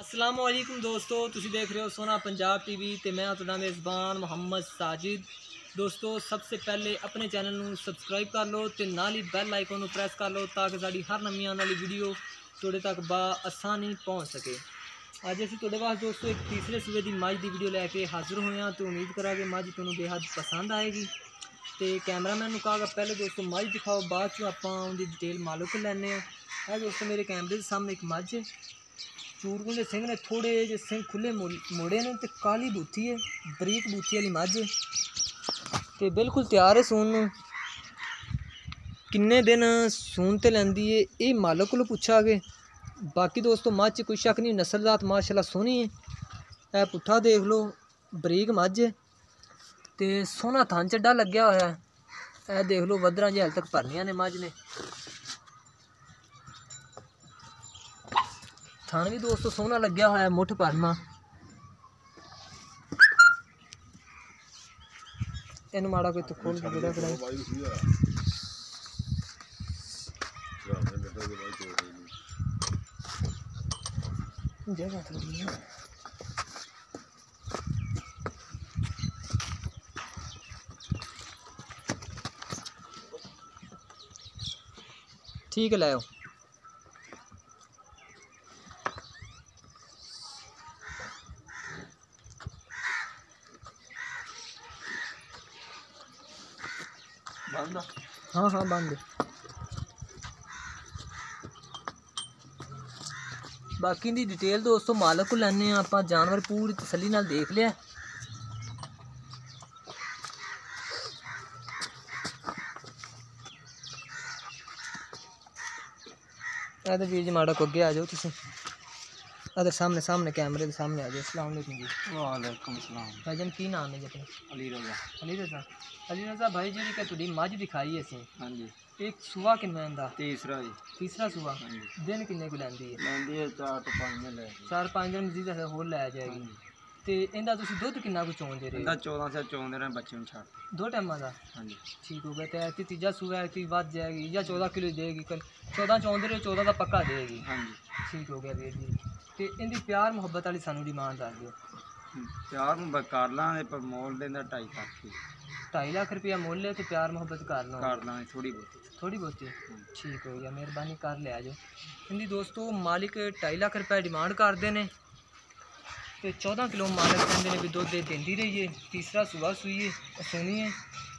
अस्सलाम वालेकुम दोस्तों, तुसी देख रहे हो सोना पंजाब टीवी ते मैं तुहाडा मेज़बान मोहम्मद साजिद। दोस्तों सबसे पहले अपने चैनल नूं सबसक्राइब कर लो ते नाल ही बैल आइकन नूं प्रेस कर लो ताकि साडी हर नवीं आने वाली वीडियो तुहाडे तक आसानी पहुँच सके। अज असीं तुहाडे वास्ते दोस्तों एक तीसरे सूबे की मझ की वीडियो लैके हाजिर होए हां तो उम्मीद करा कि मझ तुहानूं बेहद पसंद आएगी। तो कैमरामैन नूं कहा पहले दोस्तों मझ दिखाओ, बाद चों आपां उहदी डिटेल मालूम कर लैने आ। दोस्तों मेरे कैमरे के सामने एक मझ है, चूरगुं दे सिंह ने थोड़े जे सिंह खुले मुड़े ने ते काली बूथी है, बरीक बूथी वाली मझ ते बिल्कुल तैयार है सून नूं। किन्ने दिन सून ते लैंदी है ये मालक कोलों पुछांगे। बाकी दोस्तों मझ कोई शक नहीं, नस्लजात माशाल्लाह सोहनी है। ए पुट्ठा देख लो, बरीक मझ है ते सोहना थन चड्डा लग्या होया है। ए देख लो वधरां जी हाल तक भरनियां ने मझ ने। थान भी दोस्तों सोहना लग्या होया है, मुठ भरना। इन माड़ा कोई तो खोल के बेड़ा कढ़ाई जगह तो लगी है। ठीक है लाओ। हाँ हाँ बंद। बाकी दी डिटेल दोस्तों मालक को लैने आप, जानवर पूरी तसल्ली नाल देख लिया। अरे वीर जी माड़ा को अगे आ जाओ तुम, अदर सामने सामने कैमरे के सामने आ जाओ। अस्सलाम वालेकुम जी। वालेकुम सलाम। भाईजान की नाम है जी अपना? अली रजा। अली रजा। अली रजा भाई जी कि तुहाडी मझ दिखाई असीं, हाँ जी, एक सुबह किन्ना इंदा? तीसरा जी। तीसरा सुबह। हाँ जी, दिन किन्ने को लैंदी है? लैंदी है 4 तो 5 में ले जी। 4-5 दिन मजीद होर लै हाँ जाएगी। जी, ते इंदा तुसीं दुद्ध किन्ना को चोंदे रहे? इंदा 14 से 14 दिन बच्चे में छाड़। 2 टाइमां दा? हाँ जी, ठीक हो गया। तो ऐसी तीजा सूबा है कि बच जाएगी या 14 किलो देगी? कल 14 चौंदे रहे, 14 का पक्का देगी। हाँ जी। ठीक हो गया वीर जी। तो इनकी प्यार मुहब्बत वाली सानू डिमांड दस दिओ। प्यार में कर लांगे पर मोल देंदा 2.5 लाख की। 2.5 लाख रुपया मुल है तो प्यार मुहब्बत कर लो? कर लांगे थोड़ी बहुत। थोड़ी बहुती। ठीक हो गया, मेहरबानी कर लिया जो। इनकी दोस्तों मालिक 2.5 लाख रुपया डिमांड करते हैं तो 14 किलो मालिक कहते हैं भी दुध देती रही है। तीसरा सुबह सूई है, सोनी है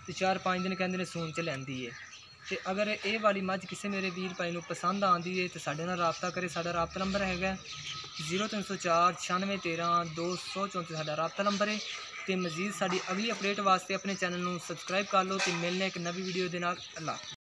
तो 4-5 दिन कहते हैं सून च लैंदी है। तो अगर ये वाली मझ किसी मेरे वीर भाई को पसंद आती है तो साढ़े नाल राबता करे। साडा राबता नंबर है 0304 9613 234 साडा राबता नंबर है। तो मजीद साड़ी अगली अपडेट वास्ते अपने चैनल को सबसक्राइब कर लो तो मिलने एक नवी वीडियो के नाल। अल्लाह।